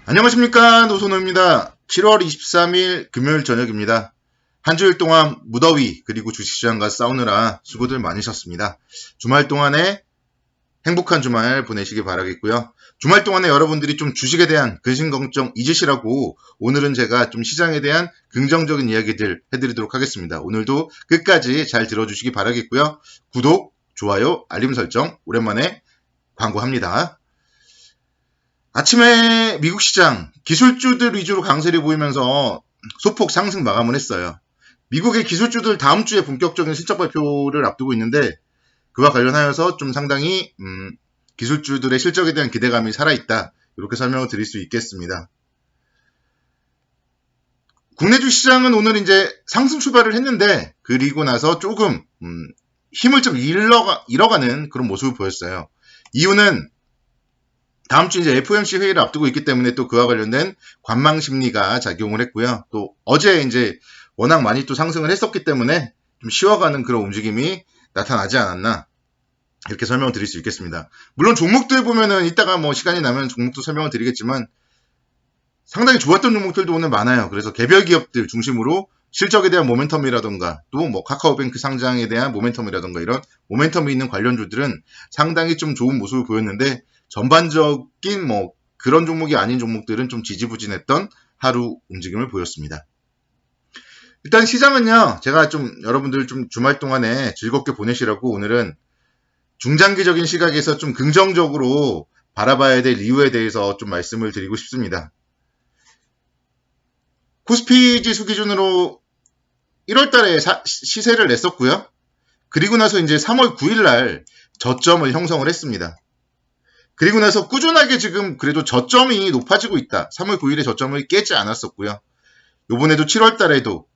안녕하십니까, 노선호입니다. 7월 23일 금요일 저녁입니다. 한 주일 동안 무더위 그리고 주식시장과 싸우느라 수고들 많으셨습니다. 주말 동안에 행복한 주말 보내시기 바라겠고요. 주말 동안에 여러분들이 좀 주식에 대한 근심 걱정 잊으시라고 오늘은 제가 좀 시장에 대한 긍정적인 이야기들 해드리도록 하겠습니다. 오늘도 끝까지 잘 들어주시기 바라겠고요. 구독, 좋아요, 알림 설정 오랜만에 광고합니다. 아침에 미국 시장 기술주들 위주로 강세를 보이면서 소폭 상승 마감을 했어요. 미국의 기술주들 다음 주에 본격적인 실적 발표를 앞두고 있는데 그와 관련하여서 좀 상당히 기술주들의 실적에 대한 기대감이 살아있다. 이렇게 설명을 드릴 수 있겠습니다. 국내 주시장은 오늘 이제 상승 출발을 했는데 그리고 나서 조금 힘을 좀 잃어가는 그런 모습을 보였어요. 이유는 다음 주 이제 FOMC 회의를 앞두고 있기 때문에 또 그와 관련된 관망 심리가 작용을 했고요. 또 어제 이제 워낙 많이 또 상승을 했었기 때문에 좀 쉬어가는 그런 움직임이 나타나지 않았나 이렇게 설명을 드릴 수 있겠습니다. 물론 종목들 보면은 이따가 뭐 시간이 나면 종목도 설명을 드리겠지만 상당히 좋았던 종목들도 오늘 많아요. 그래서 개별 기업들 중심으로 실적에 대한 모멘텀이라던가 또 뭐 카카오뱅크 상장에 대한 모멘텀이라던가 이런 모멘텀이 있는 관련주들은 상당히 좀 좋은 모습을 보였는데 전반적인 뭐 그런 종목이 아닌 종목들은 좀 지지부진했던 하루 움직임을 보였습니다. 일단 시장은요, 제가 좀 여러분들 좀 주말 동안에 즐겁게 보내시라고 오늘은 중장기적인 시각에서 좀 긍정적으로 바라봐야 될 이유에 대해서 좀 말씀을 드리고 싶습니다. 코스피 지수 기준으로 1월 달에 시세를 냈었고요. 그리고 나서 이제 3월 9일 날 저점을 형성을 했습니다. 그리고 나서 꾸준하게 지금 그래도 저점이 높아지고 있다. 3월 9일에 저점을 깨지 않았었고요. 요번에도 7월 달에도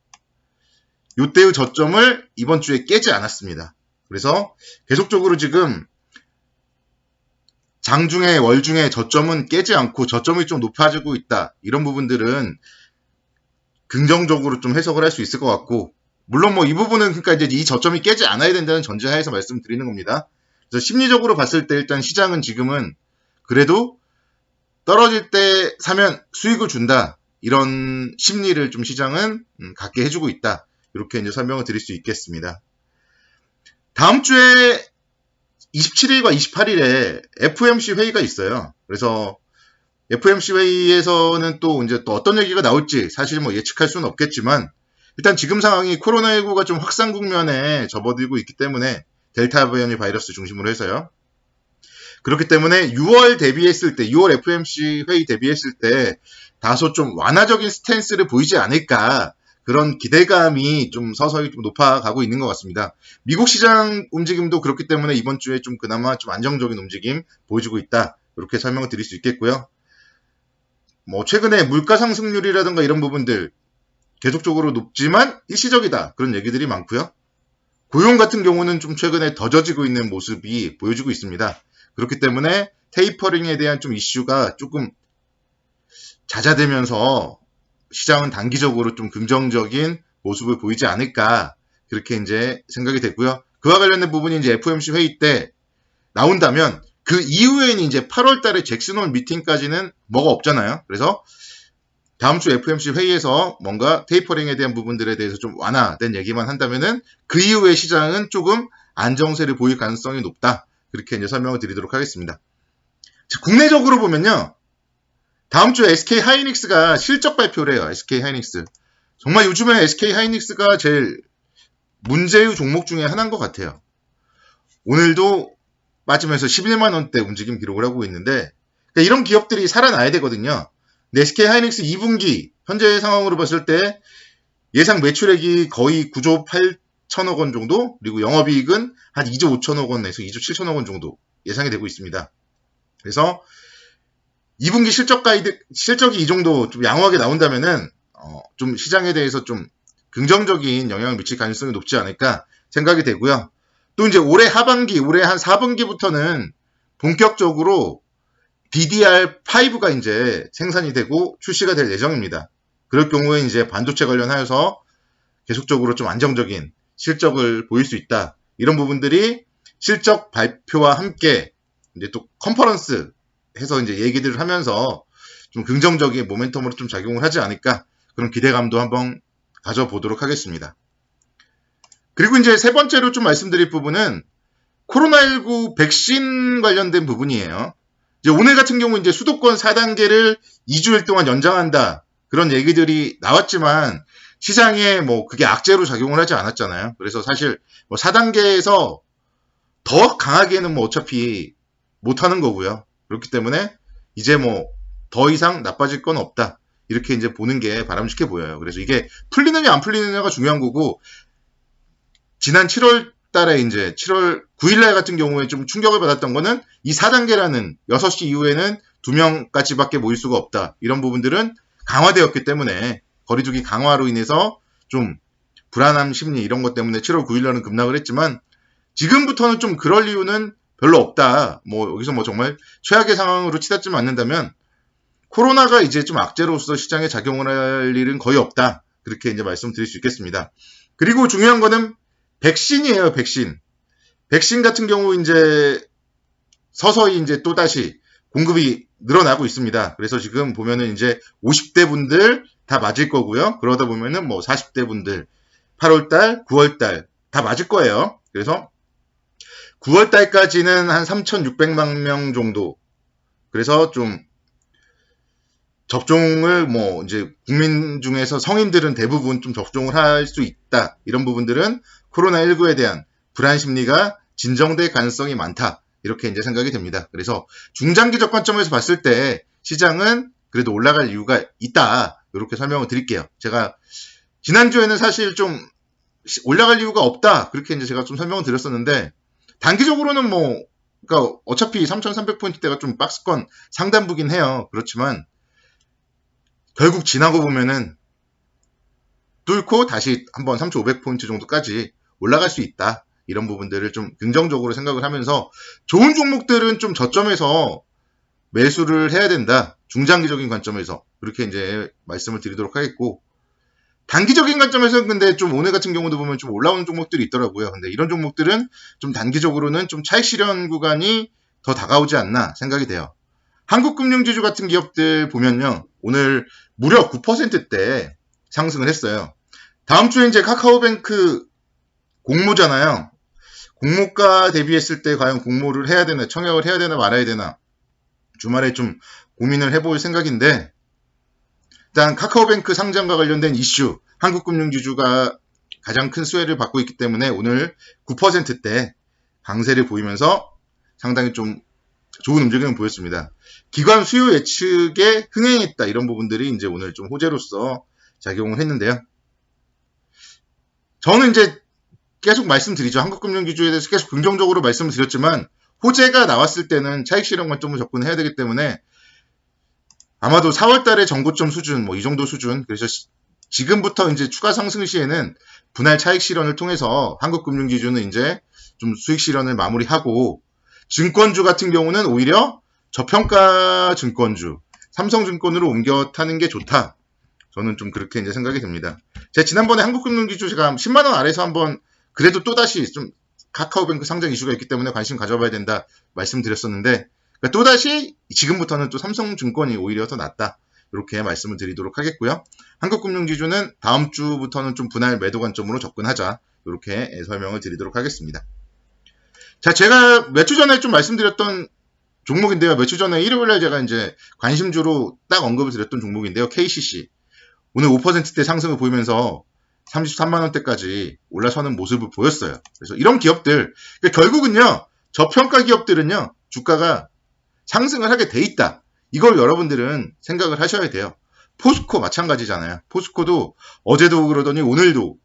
요때의 저점을 이번 주에 깨지 않았습니다. 그래서 계속적으로 지금 장중에 월중에 저점은 깨지 않고 저점이 좀 높아지고 있다. 이런 부분들은 긍정적으로 좀 해석을 할 수 있을 것 같고 물론 뭐 이 부분은 그러니까 이제 이 저점이 깨지 않아야 된다는 전제하에서 말씀드리는 겁니다. 그래서 심리적으로 봤을 때 일단 시장은 지금은 그래도 떨어질 때 사면 수익을 준다. 이런 심리를 좀 시장은 갖게 해주고 있다. 이렇게 이제 설명을 드릴 수 있겠습니다. 다음 주에 27일과 28일에 FOMC 회의가 있어요. 그래서 FOMC 회의에서는 또 이제 또 어떤 얘기가 나올지 사실 뭐 예측할 수는 없겠지만 일단 지금 상황이 코로나19가 좀 확산 국면에 접어들고 있기 때문에 델타 변이 바이러스 중심으로 해서요. 그렇기 때문에 6월 대비했을 때, 6월 FOMC 회의 대비했을 때 다소 좀 완화적인 스탠스를 보이지 않을까 그런 기대감이 좀 서서히 좀 높아가고 있는 것 같습니다. 미국 시장 움직임도 그렇기 때문에 이번 주에 좀 그나마 좀 안정적인 움직임 보여주고 있다. 이렇게 설명을 드릴 수 있겠고요. 뭐 최근에 물가 상승률이라든가 이런 부분들 계속적으로 높지만 일시적이다. 그런 얘기들이 많고요. 고용 같은 경우는 좀 최근에 더 져지고 있는 모습이 보여주고 있습니다. 그렇기 때문에 테이퍼링에 대한 좀 이슈가 조금 잦아들면서 시장은 단기적으로 좀 긍정적인 모습을 보이지 않을까 그렇게 이제 생각이 됐고요. 그와 관련된 부분이 이제 FOMC 회의 때 나온다면 그 이후에는 이제 8월 달에 잭슨홀 미팅까지는 뭐가 없잖아요. 그래서 다음 주 FOMC 회의에서 뭔가 테이퍼링에 대한 부분들에 대해서 좀 완화된 얘기만 한다면은 그 이후에 시장은 조금 안정세를 보일 가능성이 높다. 그렇게 이제 설명을 드리도록 하겠습니다. 국내적으로 보면요. 다음 주에 SK 하이닉스가 실적 발표를 해요. SK 하이닉스. 정말 요즘에 SK 하이닉스가 제일 문제의 종목 중에 하나인 것 같아요. 오늘도 빠지면서 11만 원대 움직임 기록을 하고 있는데 그러니까 이런 기업들이 살아나야 되거든요. 근데 SK 하이닉스 2분기 현재 상황으로 봤을 때 예상 매출액이 거의 9조 8천억 원 정도 그리고 영업이익은 한 2조 5천억 원에서 2조 7천억 원 정도 예상이 되고 있습니다. 그래서 2분기 실적이 이 정도 좀 양호하게 나온다면은 좀 시장에 대해서 좀 긍정적인 영향을 미칠 가능성이 높지 않을까 생각이 되고요. 또 이제 올해 하반기, 올해 한 4분기부터는 본격적으로 DDR5가 이제 생산이 되고 출시가 될 예정입니다. 그럴 경우에 이제 반도체 관련하여서 계속적으로 좀 안정적인 실적을 보일 수 있다. 이런 부분들이 실적 발표와 함께 이제 또 컨퍼런스 해서 이제 얘기들을 하면서 좀 긍정적인 모멘텀으로 좀 작용을 하지 않을까, 그런 기대감도 한번 가져보도록 하겠습니다. 그리고 이제 세 번째로 좀 말씀드릴 부분은 코로나19 백신 관련된 부분이에요. 이제 오늘 같은 경우 이제 수도권 4단계를 2주일 동안 연장한다, 그런 얘기들이 나왔지만 시장에 뭐 그게 악재로 작용을 하지 않았잖아요. 그래서 사실 뭐 4단계에서 더 강하게는 뭐 어차피 못하는 거고요. 그렇기 때문에 이제 뭐 더 이상 나빠질 건 없다, 이렇게 이제 보는 게 바람직해 보여요. 그래서 이게 풀리느냐 안 풀리느냐가 중요한 거고, 지난 7월 달에 이제 7월 9일날 같은 경우에 좀 충격을 받았던 거는 이 4단계라는 6시 이후에는 2명까지밖에 모일 수가 없다, 이런 부분들은 강화되었기 때문에 거리두기 강화로 인해서 좀 불안함 심리 이런 것 때문에 7월 9일날은 급락을 했지만 지금부터는 좀 그럴 이유는 별로 없다. 뭐 여기서 뭐 정말 최악의 상황으로 치닫지만 않는다면 코로나가 이제 좀 악재로서 시장에 작용을 할 일은 거의 없다, 그렇게 이제 말씀드릴 수 있겠습니다. 그리고 중요한 거는 백신이에요. 백신 같은 경우 이제 서서히 이제 또다시 공급이 늘어나고 있습니다. 그래서 지금 보면은 이제 50대 분들 다 맞을 거고요. 그러다 보면은 뭐 40대 분들 8월달, 9월달 다 맞을 거예요. 그래서 9월달까지는 한 3,600만 명 정도. 그래서 좀 접종을 뭐 이제 국민 중에서 성인들은 대부분 좀 접종을 할 수 있다. 이런 부분들은 코로나19에 대한 불안 심리가 진정될 가능성이 많다, 이렇게 이제 생각이 됩니다. 그래서 중장기적 관점에서 봤을 때 시장은 그래도 올라갈 이유가 있다, 이렇게 설명을 드릴게요. 제가 지난주에는 사실 좀 올라갈 이유가 없다, 그렇게 이제 제가 좀 설명을 드렸었는데 단기적으로는 뭐 그러니까 어차피 3,300포인트대가 좀 박스권 상단부긴 해요. 그렇지만 결국 지나고 보면은 뚫고 다시 한번 3,500포인트 정도까지 올라갈 수 있다, 이런 부분들을 좀 긍정적으로 생각을 하면서 좋은 종목들은 좀 저점에서 매수를 해야 된다, 중장기적인 관점에서 그렇게 이제 말씀을 드리도록 하겠고, 단기적인 관점에서는 근데 좀 오늘 같은 경우도 보면 좀 올라오는 종목들이 있더라고요. 근데 이런 종목들은 좀 단기적으로는 좀 차익 실현 구간이 더 다가오지 않나 생각이 돼요. 한국금융지주 같은 기업들 보면요, 오늘 무려 9%대 상승을 했어요. 다음 주에 이제 카카오뱅크 공모잖아요. 공모가 대비했을 때 과연 공모를 해야 되나, 청약을 해야 되나 말아야 되나 주말에 좀 고민을 해볼 생각인데, 일단 카카오뱅크 상장과 관련된 이슈, 한국금융지주가 가장 큰 수혜를 받고 있기 때문에 오늘 9%대 강세를 보이면서 상당히 좀 좋은 움직임을 보였습니다. 기관 수요 예측에 흥행했다, 이런 부분들이 이제 오늘 좀 호재로서 작용을 했는데요. 저는 이제 계속 말씀드리죠. 한국금융지주에 대해서 계속 긍정적으로 말씀을 드렸지만 호재가 나왔을 때는 차익 실현 관점으로 접근해야 되기 때문에 아마도 4월달에 정고점 수준, 뭐 이 정도 수준. 그래서 지금부터 이제 추가 상승 시에는 분할 차익 실현을 통해서 한국금융지주는 이제 좀 수익 실현을 마무리하고, 증권주 같은 경우는 오히려 저평가 증권주, 삼성증권으로 옮겨 타는 게 좋다. 저는 좀 그렇게 이제 생각이 듭니다. 제가 지난번에 한국금융지주 제가 10만원 아래에서 한번 그래도 또다시 좀 카카오뱅크 상장 이슈가 있기 때문에 관심 가져봐야 된다 말씀드렸었는데, 그러니까 또다시 지금부터는 또 삼성증권이 오히려 더 낫다, 이렇게 말씀을 드리도록 하겠고요. 한국금융지주는 다음 주부터는 좀 분할 매도 관점으로 접근하자, 이렇게 설명을 드리도록 하겠습니다. 자, 제가 몇 주 전에 좀 말씀드렸던 종목인데요. 몇 주 전에 일요일날 제가 이제 관심주로 딱 언급을 드렸던 종목인데요. KCC. 오늘 5%대 상승을 보이면서 33만원대까지 올라서는 모습을 보였어요. 그래서 이런 기업들, 그러니까 결국은요, 저평가 기업들은요, 주가가 상승을 하게 돼 있다. 이걸 여러분들은 생각을 하셔야 돼요. 포스코 마찬가지잖아요. 포스코도 어제도 그러더니 오늘도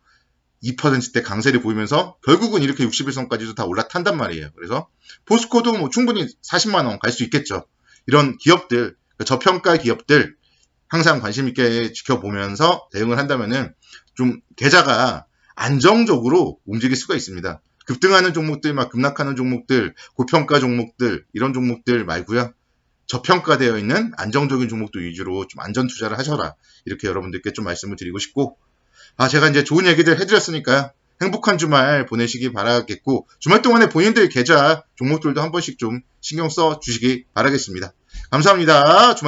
2%대 강세를 보이면서 결국은 이렇게 61선까지도 다 올라탄단 말이에요. 그래서 포스코도 뭐 충분히 40만원 갈 수 있겠죠. 이런 기업들, 저평가 기업들 항상 관심 있게 지켜보면서 대응을 한다면은 좀 계좌가 안정적으로 움직일 수가 있습니다. 급등하는 종목들, 막 급락하는 종목들, 고평가 종목들, 이런 종목들 말고요. 저평가되어 있는 안정적인 종목들 위주로 좀 안전 투자를 하셔라. 이렇게 여러분들께 좀 말씀을 드리고 싶고, 제가 이제 좋은 얘기들 해드렸으니까요. 행복한 주말 보내시기 바라겠고, 주말 동안에 본인들 계좌 종목들도 한 번씩 좀 신경 써 주시기 바라겠습니다. 감사합니다.